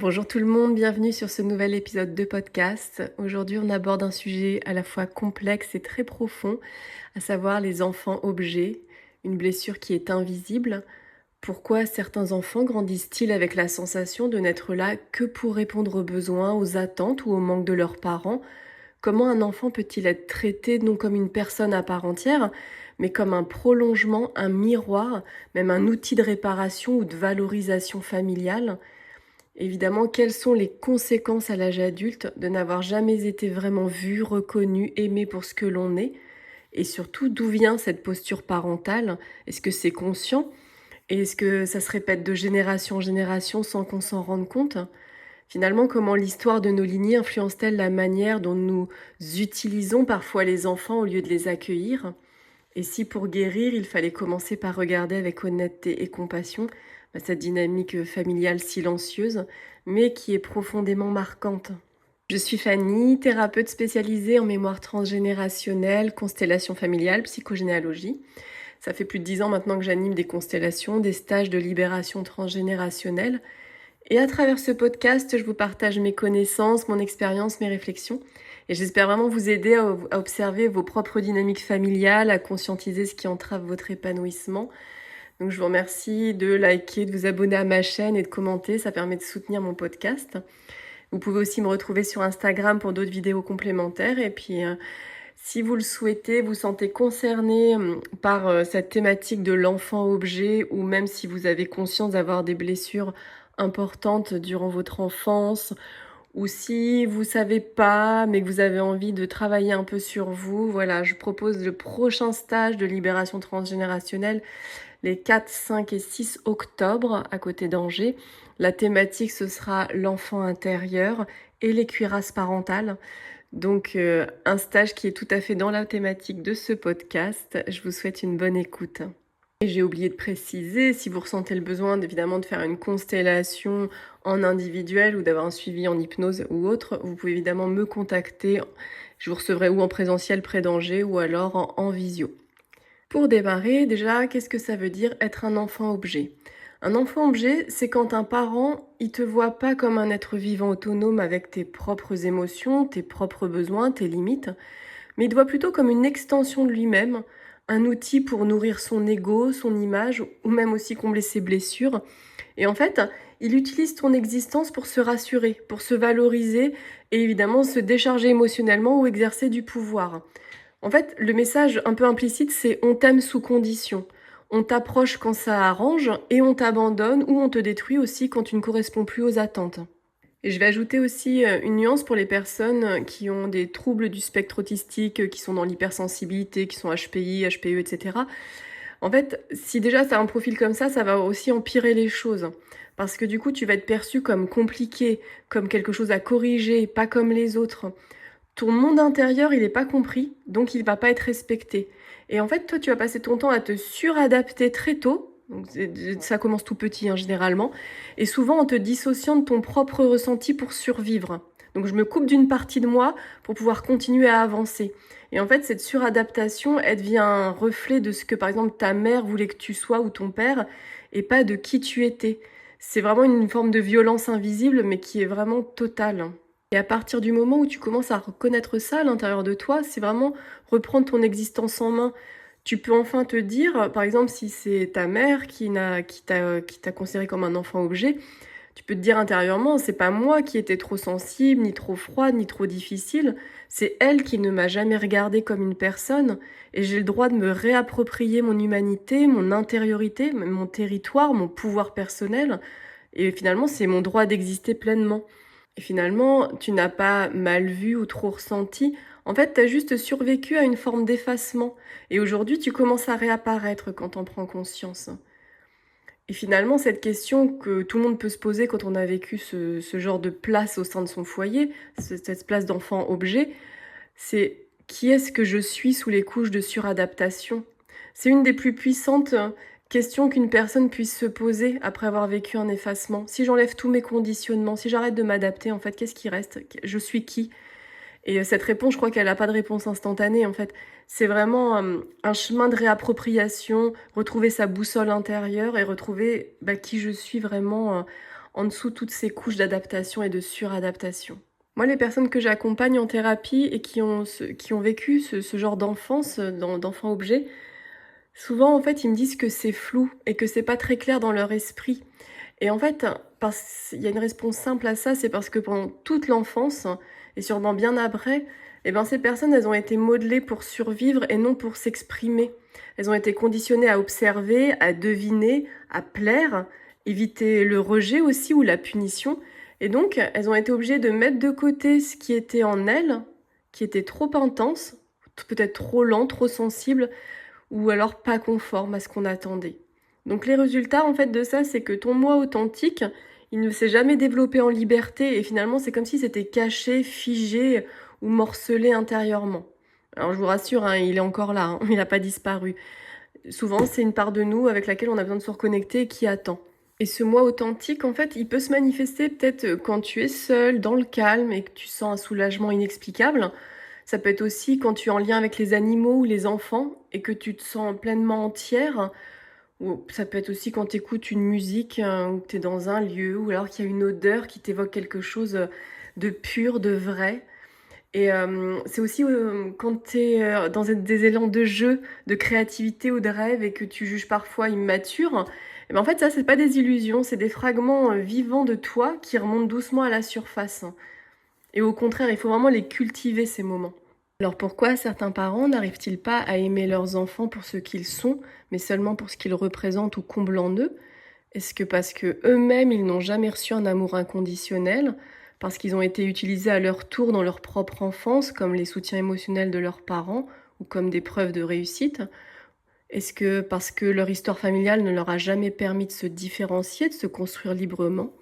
Bonjour tout le monde, bienvenue sur ce nouvel épisode de podcast. Aujourd'hui, on aborde un sujet à la fois complexe et très profond, à savoir les enfants objets, une blessure qui est invisible. Pourquoi certains enfants grandissent-ils avec la sensation de n'être là que pour répondre aux besoins, aux attentes ou au manque de leurs parents? Comment un enfant peut-il être traité non comme une personne à part entière, mais comme un prolongement, un miroir, même un outil de réparation ou de valorisation familiale? Évidemment, quelles sont les conséquences à l'âge adulte de n'avoir jamais été vraiment vu, reconnu, aimé pour ce que l'on est? Et surtout, d'où vient cette posture parentale? Est-ce que c'est conscient? Et est-ce que ça se répète de génération en génération sans qu'on s'en rende compte? Finalement, comment l'histoire de nos lignées influence-t-elle la manière dont nous utilisons parfois les enfants au lieu de les accueillir? Et si pour guérir, il fallait commencer par regarder avec honnêteté et compassion cette dynamique familiale silencieuse, mais qui est profondément marquante. Je suis Fanny, thérapeute spécialisée en mémoire transgénérationnelle, constellation familiale, psychogénéalogie. Ça fait plus de 10 ans maintenant que j'anime des constellations, des stages de libération transgénérationnelle. Et à travers ce podcast, je vous partage mes connaissances, mon expérience, mes réflexions. Et j'espère vraiment vous aider à observer vos propres dynamiques familiales, à conscientiser ce qui entrave votre épanouissement. Donc je vous remercie de liker, de vous abonner à ma chaîne et de commenter, ça permet de soutenir mon podcast. Vous pouvez aussi me retrouver sur Instagram pour d'autres vidéos complémentaires. Et puis, si vous le souhaitez, vous sentez concerné par cette thématique de l'enfant-objet, ou même si vous avez conscience d'avoir des blessures importantes durant votre enfance, ou si vous savez pas, mais que vous avez envie de travailler un peu sur vous, voilà, je propose le prochain stage de libération transgénérationnelle les 4, 5 et 6 octobre à côté d'Angers. La thématique, ce sera l'enfant intérieur et les cuirasses parentales. Donc un stage qui est tout à fait dans la thématique de ce podcast. Je vous souhaite une bonne écoute. Et j'ai oublié de préciser, si vous ressentez le besoin évidemment de faire une constellation en individuel ou d'avoir un suivi en hypnose ou autre, vous pouvez évidemment me contacter. Je vous recevrai ou en présentiel près d'Angers ou alors en visio. Pour démarrer, déjà, qu'est-ce que ça veut dire être un enfant objet? Un enfant objet, c'est quand un parent, il te voit pas comme un être vivant autonome avec tes propres émotions, tes propres besoins, tes limites, mais il te voit plutôt comme une extension de lui-même, un outil pour nourrir son ego, son image, ou même aussi combler ses blessures. Et en fait, il utilise ton existence pour se rassurer, pour se valoriser et évidemment se décharger émotionnellement ou exercer du pouvoir. En fait, le message un peu implicite, c'est on t'aime sous condition. On t'approche quand ça arrange et on t'abandonne ou on te détruit aussi quand tu ne corresponds plus aux attentes. Et je vais ajouter aussi une nuance pour les personnes qui ont des troubles du spectre autistique, qui sont dans l'hypersensibilité, qui sont HPI, HPE, etc. En fait, si déjà tu as un profil comme ça va aussi empirer les choses. Parce que du coup, tu vas être perçu comme compliqué, comme quelque chose à corriger, pas comme les autres. Ton monde intérieur, il n'est pas compris, donc il va pas être respecté. Et en fait, toi, tu vas passer ton temps à te suradapter très tôt. Donc, ça commence tout petit, hein, généralement. Et souvent en te dissociant de ton propre ressenti pour survivre. Donc, je me coupe d'une partie de moi pour pouvoir continuer à avancer. Et en fait, cette suradaptation, elle devient un reflet de ce que, par exemple, ta mère voulait que tu sois ou ton père, et pas de qui tu étais. C'est vraiment une forme de violence invisible, mais qui est vraiment totale. Et à partir du moment où tu commences à reconnaître ça à l'intérieur de toi, c'est vraiment reprendre ton existence en main. Tu peux enfin te dire, par exemple, si c'est ta mère qui t'a considéré comme un enfant objet, tu peux te dire intérieurement, c'est pas moi qui étais trop sensible, ni trop froide, ni trop difficile, c'est elle qui ne m'a jamais regardée comme une personne, et j'ai le droit de me réapproprier mon humanité, mon intériorité, mon territoire, mon pouvoir personnel, et finalement, c'est mon droit d'exister pleinement. Et finalement, tu n'as pas mal vu ou trop ressenti. En fait, tu as juste survécu à une forme d'effacement. Et aujourd'hui, tu commences à réapparaître quand on prend conscience. Et finalement, cette question que tout le monde peut se poser quand on a vécu ce genre de place au sein de son foyer, cette place d'enfant-objet, c'est qui est-ce que je suis sous les couches de suradaptation? C'est une des plus puissantes questions qu'une personne puisse se poser après avoir vécu un effacement. Si j'enlève tous mes conditionnements, si j'arrête de m'adapter, en fait, qu'est-ce qui reste? Je suis qui? Et cette réponse, je crois qu'elle n'a pas de réponse instantanée, en fait. C'est vraiment un chemin de réappropriation, retrouver sa boussole intérieure et retrouver qui je suis vraiment en dessous toutes ces couches d'adaptation et de suradaptation. Moi, les personnes que j'accompagne en thérapie et qui ont vécu ce genre d'enfance, d'enfant objet, souvent, en fait, ils me disent que c'est flou et que c'est pas très clair dans leur esprit. Et en fait, il y a une réponse simple à ça, c'est parce que pendant toute l'enfance, et sûrement bien après, eh ben, ces personnes, elles ont été modelées pour survivre et non pour s'exprimer. Elles ont été conditionnées à observer, à deviner, à plaire, éviter le rejet aussi ou la punition. Et donc, elles ont été obligées de mettre de côté ce qui était en elles, qui était trop intense, peut-être trop lent, trop sensible, ou alors pas conforme à ce qu'on attendait. Donc les résultats en fait de ça, c'est que ton moi authentique, il ne s'est jamais développé en liberté et finalement c'est comme si c'était caché, figé ou morcelé intérieurement. Alors je vous rassure, hein, il est encore là, hein, il n'a pas disparu. Souvent c'est une part de nous avec laquelle on a besoin de se reconnecter et qui attend. Et ce moi authentique, en fait, il peut se manifester peut-être quand tu es seul, dans le calme et que tu sens un soulagement inexplicable. Ça peut être aussi quand tu es en lien avec les animaux ou les enfants et que tu te sens pleinement entière. Ou ça peut être aussi quand tu écoutes une musique ou que tu es dans un lieu ou alors qu'il y a une odeur qui t'évoque quelque chose de pur, de vrai. Et c'est aussi quand tu es dans des élans de jeu, de créativité ou de rêve et que tu juges parfois immature. Et ben en fait, ça, c'est pas des illusions, c'est des fragments vivants de toi qui remontent doucement à la surface. Et au contraire, il faut vraiment les cultiver, ces moments. Alors pourquoi certains parents n'arrivent-ils pas à aimer leurs enfants pour ce qu'ils sont, mais seulement pour ce qu'ils représentent ou comblent en eux? Est-ce que parce que eux-mêmes, ils n'ont jamais reçu un amour inconditionnel, parce qu'ils ont été utilisés à leur tour dans leur propre enfance, comme les soutiens émotionnels de leurs parents, ou comme des preuves de réussite? Est-ce que parce que leur histoire familiale ne leur a jamais permis de se différencier, de se construire librement?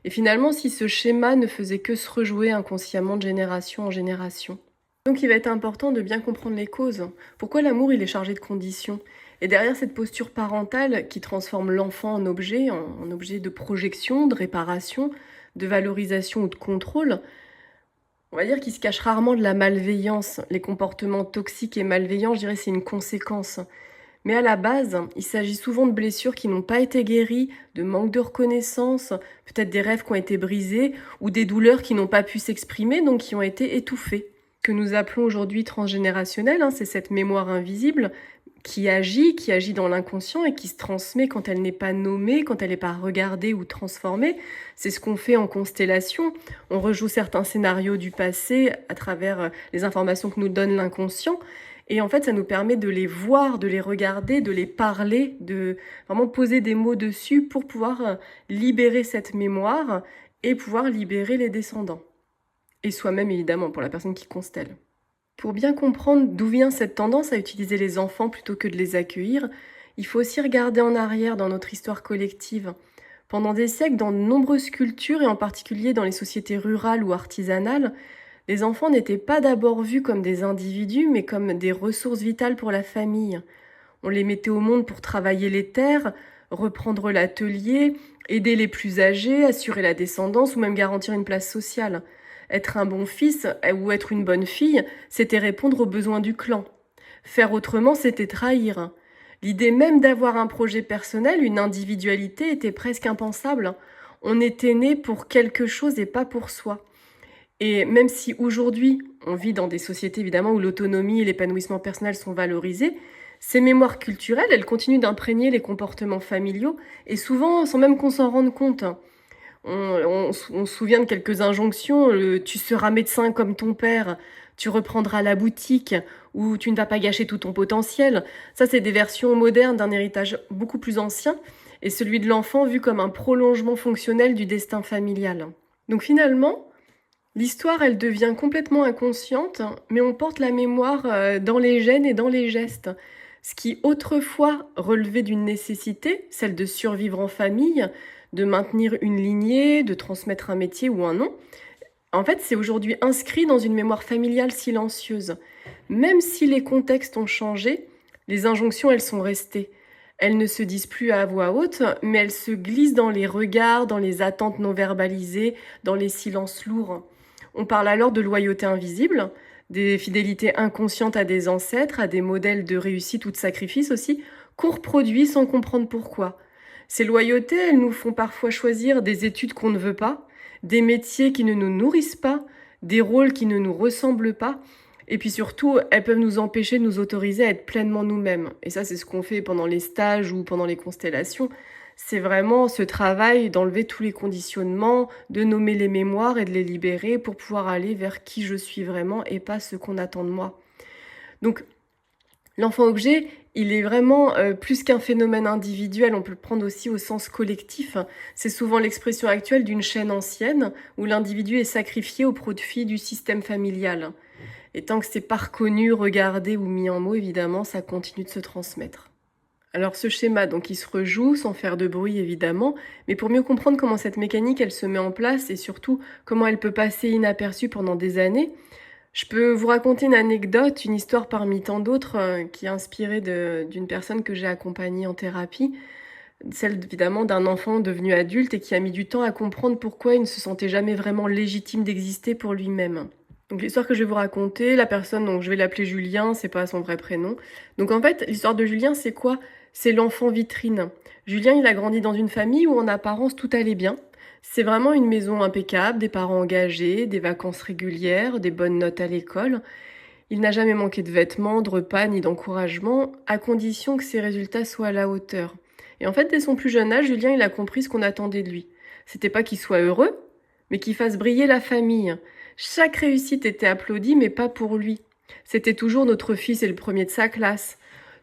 Et finalement, si ce schéma ne faisait que se rejouer inconsciemment de génération en génération. Donc il va être important de bien comprendre les causes. Pourquoi l'amour il est chargé de conditions? Et derrière cette posture parentale qui transforme l'enfant en objet, en objet de projection, de réparation, de valorisation ou de contrôle, on va dire qu'il se cache rarement de la malveillance. Les comportements toxiques et malveillants, je dirais, c'est une conséquence. Mais à la base, il s'agit souvent de blessures qui n'ont pas été guéries, de manque de reconnaissance, peut-être des rêves qui ont été brisés ou des douleurs qui n'ont pas pu s'exprimer, donc qui ont été étouffées. Que nous appelons aujourd'hui transgénérationnel, hein, c'est cette mémoire invisible qui agit dans l'inconscient et qui se transmet quand elle n'est pas nommée, quand elle n'est pas regardée ou transformée. C'est ce qu'on fait en constellation. On rejoue certains scénarios du passé à travers les informations que nous donne l'inconscient. Et en fait, ça nous permet de les voir, de les regarder, de les parler, de vraiment poser des mots dessus pour pouvoir libérer cette mémoire et pouvoir libérer les descendants. Et soi-même, évidemment, pour la personne qui constelle. Pour bien comprendre d'où vient cette tendance à utiliser les enfants plutôt que de les accueillir, il faut aussi regarder en arrière dans notre histoire collective. Pendant des siècles, dans de nombreuses cultures, et en particulier dans les sociétés rurales ou artisanales, les enfants n'étaient pas d'abord vus comme des individus, mais comme des ressources vitales pour la famille. On les mettait au monde pour travailler les terres, reprendre l'atelier, aider les plus âgés, assurer la descendance ou même garantir une place sociale. Être un bon fils ou être une bonne fille, c'était répondre aux besoins du clan. Faire autrement, c'était trahir. L'idée même d'avoir un projet personnel, une individualité, était presque impensable. On était né pour quelque chose et pas pour soi. Et même si aujourd'hui, on vit dans des sociétés évidemment où l'autonomie et l'épanouissement personnel sont valorisés, ces mémoires culturelles, elles continuent d'imprégner les comportements familiaux et souvent sans même qu'on s'en rende compte. On se souvient de quelques injonctions, tu seras médecin comme ton père, tu reprendras la boutique ou tu ne vas pas gâcher tout ton potentiel. Ça, c'est des versions modernes d'un héritage beaucoup plus ancien et celui de l'enfant vu comme un prolongement fonctionnel du destin familial. Donc finalement, l'histoire, elle devient complètement inconsciente, mais on porte la mémoire dans les gènes et dans les gestes. Ce qui autrefois relevait d'une nécessité, celle de survivre en famille, de maintenir une lignée, de transmettre un métier ou un nom, en fait, c'est aujourd'hui inscrit dans une mémoire familiale silencieuse. Même si les contextes ont changé, les injonctions, elles sont restées. Elles ne se disent plus à voix haute, mais elles se glissent dans les regards, dans les attentes non verbalisées, dans les silences lourds. On parle alors de loyauté invisible, des fidélités inconscientes à des ancêtres, à des modèles de réussite ou de sacrifice aussi, qu'on reproduit sans comprendre pourquoi. Ces loyautés, elles nous font parfois choisir des études qu'on ne veut pas, des métiers qui ne nous nourrissent pas, des rôles qui ne nous ressemblent pas. Et puis surtout, elles peuvent nous empêcher de nous autoriser à être pleinement nous-mêmes. Et ça, c'est ce qu'on fait pendant les stages ou pendant les constellations. C'est vraiment ce travail d'enlever tous les conditionnements, de nommer les mémoires et de les libérer pour pouvoir aller vers qui je suis vraiment et pas ce qu'on attend de moi. Donc, l'enfant-objet, il est vraiment plus qu'un phénomène individuel, on peut le prendre aussi au sens collectif. C'est souvent l'expression actuelle d'une chaîne ancienne où l'individu est sacrifié au profit du système familial. Et tant que c'est pas reconnu, regardé ou mis en mots, évidemment, ça continue de se transmettre. Alors ce schéma, donc, il se rejoue sans faire de bruit, évidemment, mais pour mieux comprendre comment cette mécanique, elle se met en place et surtout comment elle peut passer inaperçue pendant des années, je peux vous raconter une anecdote, une histoire parmi tant d'autres qui est inspirée d'une personne que j'ai accompagnée en thérapie, celle évidemment d'un enfant devenu adulte et qui a mis du temps à comprendre pourquoi il ne se sentait jamais vraiment légitime d'exister pour lui-même. Donc l'histoire que je vais vous raconter, la personne, donc je vais l'appeler Julien, c'est pas son vrai prénom. Donc en fait, l'histoire de Julien, c'est quoi? C'est l'enfant vitrine. Julien, il a grandi dans une famille où en apparence tout allait bien. C'est vraiment une maison impeccable, des parents engagés, des vacances régulières, des bonnes notes à l'école. Il n'a jamais manqué de vêtements, de repas ni d'encouragement, à condition que ses résultats soient à la hauteur. Et en fait, dès son plus jeune âge, Julien, il a compris ce qu'on attendait de lui. C'était pas qu'il soit heureux, mais qu'il fasse briller la famille. Chaque réussite était applaudie, mais pas pour lui. C'était toujours notre fils est le premier de sa classe.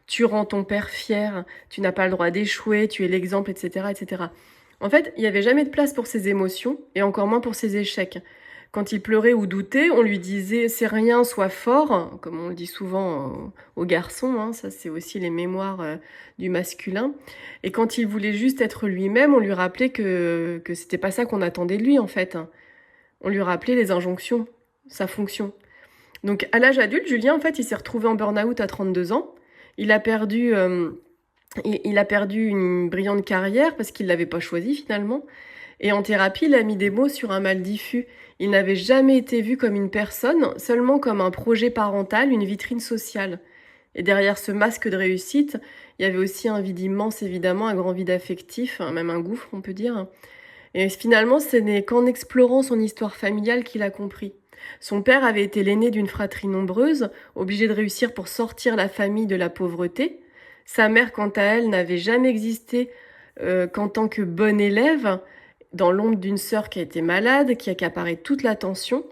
Tu rends ton père fier, tu n'as pas le droit d'échouer, tu es l'exemple, etc., etc. En fait, il n'y avait jamais de place pour ses émotions, et encore moins pour ses échecs. Quand il pleurait ou doutait, on lui disait c'est rien, sois fort, comme on le dit souvent aux garçons, hein, ça c'est aussi les mémoires du masculin. Et quand il voulait juste être lui-même, on lui rappelait que c'était pas ça qu'on attendait de lui en fait. On lui rappelait les injonctions, sa fonction. Donc à l'âge adulte, Julien en fait, il s'est retrouvé en burn-out à 32 ans. Il a perdu une brillante carrière parce qu'il l'avait pas choisi finalement. Et en thérapie, il a mis des mots sur un mal diffus. Il n'avait jamais été vu comme une personne, seulement comme un projet parental, une vitrine sociale. Et derrière ce masque de réussite, il y avait aussi un vide immense, évidemment, un grand vide affectif, même un gouffre, on peut dire. Et finalement, ce n'est qu'en explorant son histoire familiale qu'il a compris. Son père avait été l'aîné d'une fratrie nombreuse, obligé de réussir pour sortir la famille de la pauvreté. Sa mère, quant à elle, n'avait jamais existé qu'en tant que bonne élève, dans l'ombre d'une sœur qui a été malade, qui accaparait toute l'attention,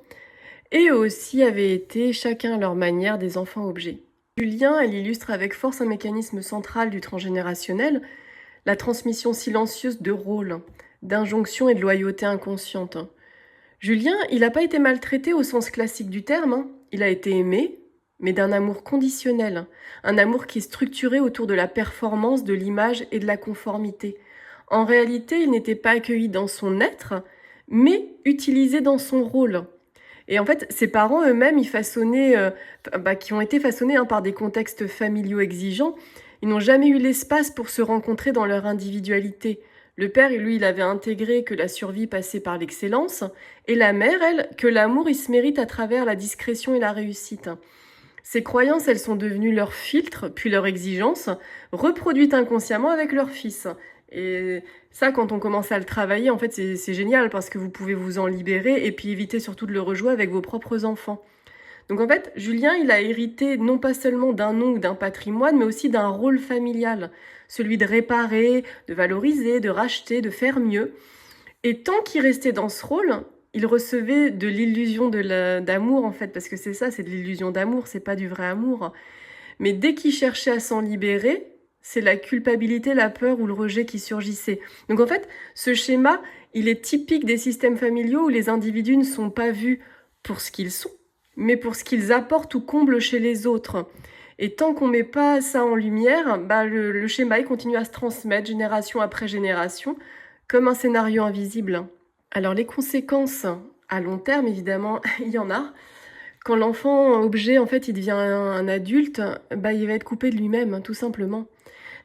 et aussi avaient été, chacun à leur manière, des enfants objets. Julien, elle illustre avec force un mécanisme central du transgénérationnel, la transmission silencieuse de rôles, d'injonctions et de loyauté inconsciente. Julien, il n'a pas été maltraité au sens classique du terme, hein. Il a été aimé, mais d'un amour conditionnel, un amour qui est structuré autour de la performance, de l'image et de la conformité. En réalité, il n'était pas accueilli dans son être, mais utilisé dans son rôle. Et en fait, ses parents eux-mêmes, qui ont été façonnés par des contextes familiaux exigeants, ils n'ont jamais eu l'espace pour se rencontrer dans leur individualité. Le père, lui, il avait intégré que la survie passait par l'excellence, et la mère, elle, que l'amour, il se mérite à travers la discrétion et la réussite. Ces croyances, elles sont devenues leur filtre, puis leur exigence, reproduites inconsciemment avec leur fils. Et ça, quand on commence à le travailler, en fait, c'est génial parce que vous pouvez vous en libérer et puis éviter surtout de le rejouer avec vos propres enfants. Donc en fait, Julien, il a hérité non pas seulement d'un nom ou d'un patrimoine, mais aussi d'un rôle familial. Celui de réparer, de valoriser, de racheter, de faire mieux. Et tant qu'il restait dans ce rôle, il recevait de l'illusion d'amour, en fait, parce que c'est ça, c'est de l'illusion d'amour, c'est pas du vrai amour. Mais dès qu'il cherchait à s'en libérer, c'est la culpabilité, la peur ou le rejet qui surgissait. Donc en fait, ce schéma, il est typique des systèmes familiaux où les individus ne sont pas vus pour ce qu'ils sont, mais pour ce qu'ils apportent ou comblent chez les autres. Et tant qu'on ne met pas ça en lumière, le schéma il continue à se transmettre génération après génération, comme un scénario invisible. Alors les conséquences à long terme, évidemment, il y en a. Quand l'enfant objet, en fait, il devient un adulte, il va être coupé de lui-même, tout simplement.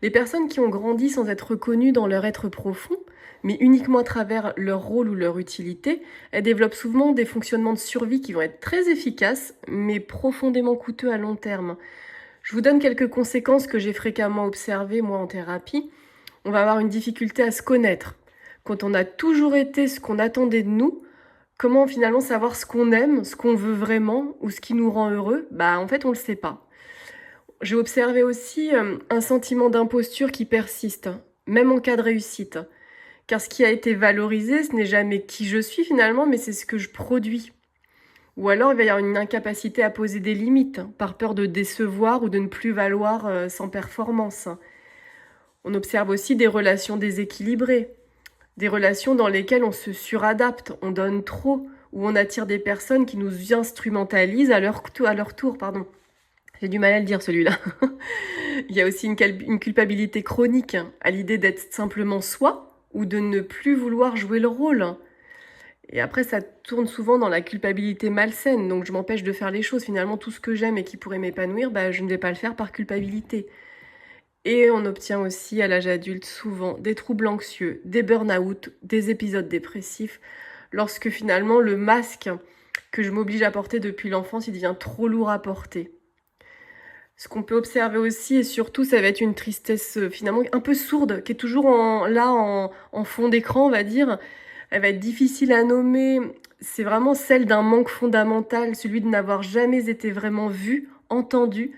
Les personnes qui ont grandi sans être reconnues dans leur être profond, mais uniquement à travers leur rôle ou leur utilité, elles développent souvent des fonctionnements de survie qui vont être très efficaces, mais profondément coûteux à long terme. Je vous donne quelques conséquences que j'ai fréquemment observées, moi, en thérapie. on va avoir une difficulté à se connaître. Quand on a toujours été ce qu'on attendait de nous, comment finalement savoir ce qu'on aime, ce qu'on veut vraiment ou ce qui nous rend heureux? Bah, en fait, on le sait pas. J'ai observé aussi, un sentiment d'imposture qui persiste, même en cas de réussite. Car ce qui a été valorisé, ce n'est jamais qui je suis finalement, mais c'est ce que je produis. Ou alors il va y avoir une incapacité à poser des limites, par peur de décevoir ou de ne plus valoir, sans performance. On observe aussi des relations déséquilibrées, des relations dans lesquelles on se suradapte, on donne trop, ou on attire des personnes qui nous instrumentalisent à leur tour, pardon. J'ai du mal à le dire celui-là. Il y a aussi une culpabilité chronique à l'idée d'être simplement soi ou de ne plus vouloir jouer le rôle. Et après, ça tourne souvent dans la culpabilité malsaine, donc je m'empêche de faire les choses. Finalement, tout ce que j'aime et qui pourrait m'épanouir, bah, je ne vais pas le faire par culpabilité. Et on obtient aussi à l'âge adulte souvent des troubles anxieux, des burn-out, des épisodes dépressifs, lorsque finalement le masque que je m'oblige à porter depuis l'enfance, il devient trop lourd à porter. Ce qu'on peut observer aussi et surtout, ça va être une tristesse, finalement un peu sourde, qui est toujours en fond d'écran, on va dire. Elle va être difficile à nommer. C'est vraiment celle d'un manque fondamental, celui de n'avoir jamais été vraiment vu, entendu,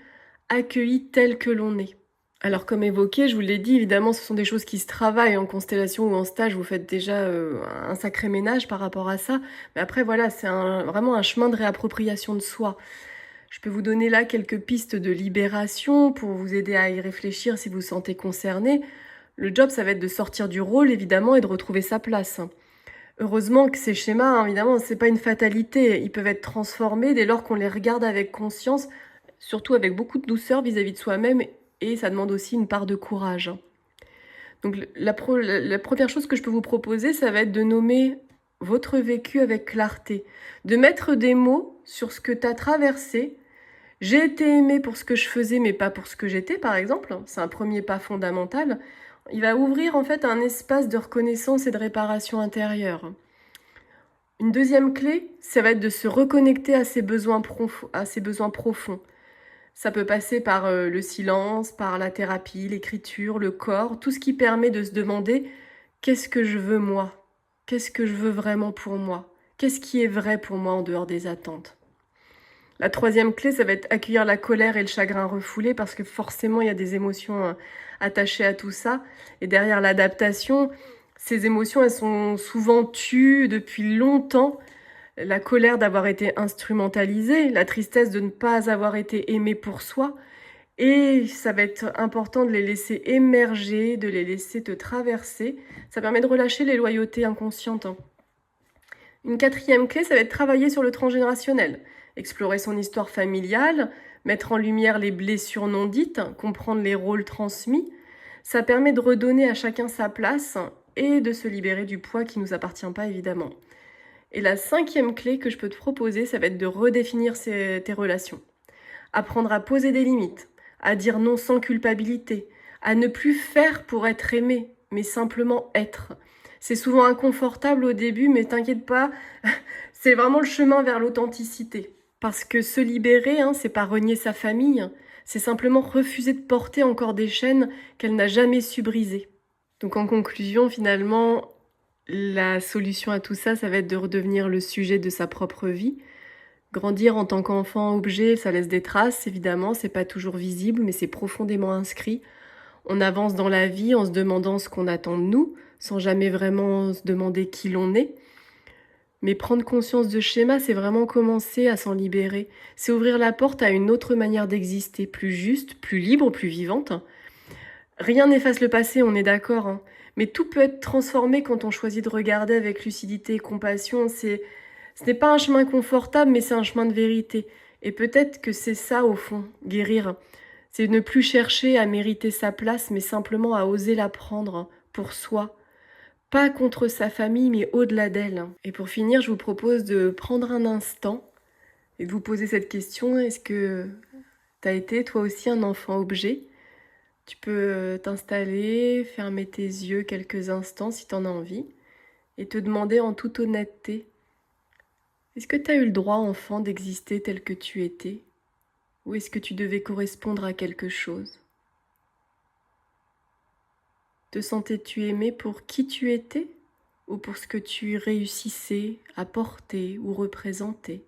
accueilli tel que l'on est. Alors comme évoqué, je vous l'ai dit, évidemment, ce sont des choses qui se travaillent en constellation ou en stage. Vous faites déjà un sacré ménage par rapport à ça. Mais après, voilà, c'est vraiment un chemin de réappropriation de soi. Je peux vous donner là quelques pistes de libération pour vous aider à y réfléchir si vous vous sentez concerné. Le job, ça va être de sortir du rôle, évidemment, et de retrouver sa place. Heureusement que ces schémas, hein, évidemment, c'est pas une fatalité. Ils peuvent être transformés dès lors qu'on les regarde avec conscience, surtout avec beaucoup de douceur vis-à-vis de soi-même, et ça demande aussi une part de courage. Donc la première chose que je peux vous proposer, ça va être de nommer votre vécu avec clarté, de mettre des mots sur ce que tu as traversé. J'ai été aimée pour ce que je faisais, mais pas pour ce que j'étais, par exemple. C'est un premier pas fondamental. Il va ouvrir en fait un espace de reconnaissance et de réparation intérieure. Une deuxième clé, ça va être de se reconnecter à ses besoins profonds. Ça peut passer par le silence, par la thérapie, l'écriture, le corps, tout ce qui permet de se demander qu'est-ce que je veux moi? Qu'est-ce que je veux vraiment pour moi? Qu'est-ce qui est vrai pour moi en dehors des attentes? La troisième clé, ça va être accueillir la colère et le chagrin refoulé parce que forcément, il y a des émotions attachées à tout ça. Et derrière l'adaptation, ces émotions, elles sont souvent tues depuis longtemps. La colère d'avoir été instrumentalisée, la tristesse de ne pas avoir été aimé pour soi. Et ça va être important de les laisser émerger, de les laisser te traverser. Ça permet de relâcher les loyautés inconscientes. Une quatrième clé, ça va être travailler sur le transgénérationnel. Explorer son histoire familiale, mettre en lumière les blessures non dites, comprendre les rôles transmis. Ça permet de redonner à chacun sa place et de se libérer du poids qui ne nous appartient pas évidemment. Et la cinquième clé que je peux te proposer, ça va être de redéfinir tes relations. Apprendre à poser des limites, à dire non sans culpabilité, à ne plus faire pour être aimé, mais simplement être. C'est souvent inconfortable au début, mais t'inquiète pas, c'est vraiment le chemin vers l'authenticité. Parce que se libérer, hein, c'est pas renier sa famille, c'est simplement refuser de porter encore des chaînes qu'elle n'a jamais su briser. Donc en conclusion, finalement, la solution à tout ça, ça va être de redevenir le sujet de sa propre vie. Grandir en tant qu'enfant objet, ça laisse des traces, évidemment, c'est pas toujours visible, mais c'est profondément inscrit. On avance dans la vie en se demandant ce qu'on attend de nous, sans jamais vraiment se demander qui l'on est. Mais prendre conscience de schéma, c'est vraiment commencer à s'en libérer. C'est ouvrir la porte à une autre manière d'exister, plus juste, plus libre, plus vivante. Rien n'efface le passé, on est d'accord, hein. Mais tout peut être transformé quand on choisit de regarder avec lucidité et compassion. Ce n'est pas un chemin confortable, mais c'est un chemin de vérité. Et peut-être que c'est ça, au fond, guérir. C'est ne plus chercher à mériter sa place, mais simplement à oser la prendre pour soi. Pas contre sa famille, mais au-delà d'elle. Et pour finir, je vous propose de prendre un instant et de vous poser cette question. Est-ce que tu as été toi aussi un enfant objet? Tu peux t'installer, fermer tes yeux quelques instants si tu en as envie et te demander en toute honnêteté, est-ce que tu as eu le droit, enfant, d'exister tel que tu étais? Ou est-ce que tu devais correspondre à quelque chose? Te sentais-tu aimé pour qui tu étais ou pour ce que tu réussissais à porter ou représenter?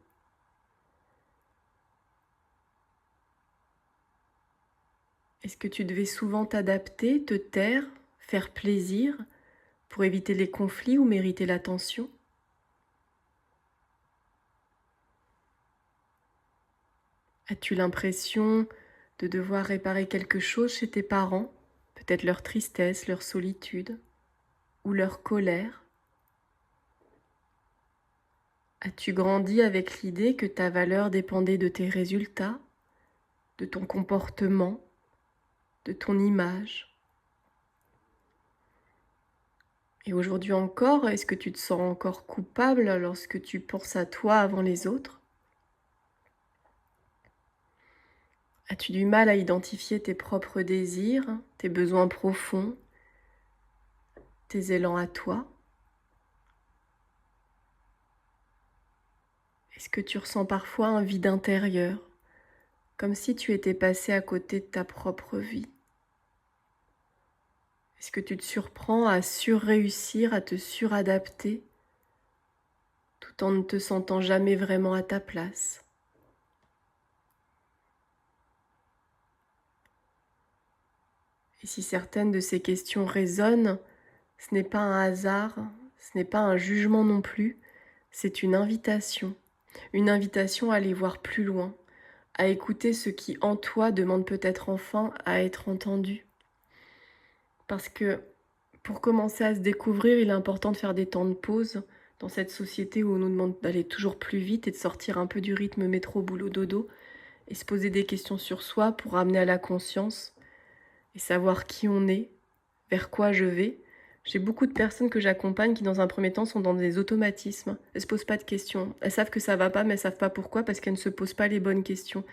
Est-ce que tu devais souvent t'adapter, te taire, faire plaisir pour éviter les conflits ou mériter l'attention? As-tu l'impression de devoir réparer quelque chose chez tes parents? Peut-être leur tristesse, leur solitude ou leur colère? As-tu grandi avec l'idée que ta valeur dépendait de tes résultats, de ton comportement, de ton image? Et aujourd'hui encore, est-ce que tu te sens encore coupable lorsque tu penses à toi avant les autres? As-tu du mal à identifier tes propres désirs, tes besoins profonds, tes élans à toi? Est-ce que tu ressens parfois un vide intérieur, comme si tu étais passé à côté de ta propre vie? Est-ce que tu te surprends à surréussir, à te suradapter, tout en ne te sentant jamais vraiment à ta place? Et si certaines de ces questions résonnent, ce n'est pas un hasard, ce n'est pas un jugement non plus, c'est une invitation à aller voir plus loin, à écouter ce qui en toi demande peut-être enfin à être entendu. Parce que pour commencer à se découvrir, il est important de faire des temps de pause dans cette société où on nous demande d'aller toujours plus vite et de sortir un peu du rythme métro, boulot, dodo et se poser des questions sur soi pour ramener à la conscience et savoir qui on est, vers quoi je vais. J'ai beaucoup de personnes que j'accompagne qui, dans un premier temps, sont dans des automatismes. Elles ne se posent pas de questions. Elles savent que ça va pas, mais elles savent pas pourquoi, parce qu'elles ne se posent pas les bonnes questions.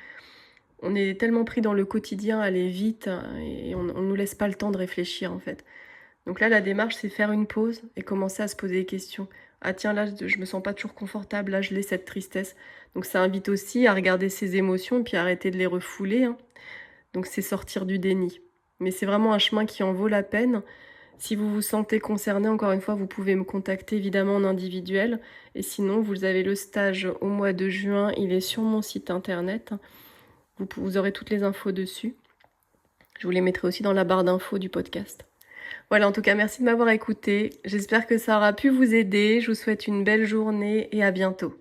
On est tellement pris dans le quotidien, aller vite, et on ne nous laisse pas le temps de réfléchir, en fait. Donc là, la démarche, c'est faire une pause et commencer à se poser des questions. Ah tiens, là, je me sens pas toujours confortable, là, je l'ai cette tristesse. Donc ça invite aussi à regarder ses émotions et puis arrêter de les refouler, hein. Donc c'est sortir du déni. Mais c'est vraiment un chemin qui en vaut la peine. Si vous vous sentez concerné, encore une fois, vous pouvez me contacter évidemment en individuel. Et sinon, vous avez le stage au mois de juin, il est sur mon site internet. Vous aurez toutes les infos dessus. Je vous les mettrai aussi dans la barre d'infos du podcast. Voilà, en tout cas, merci de m'avoir écouté. J'espère que ça aura pu vous aider. Je vous souhaite une belle journée et à bientôt.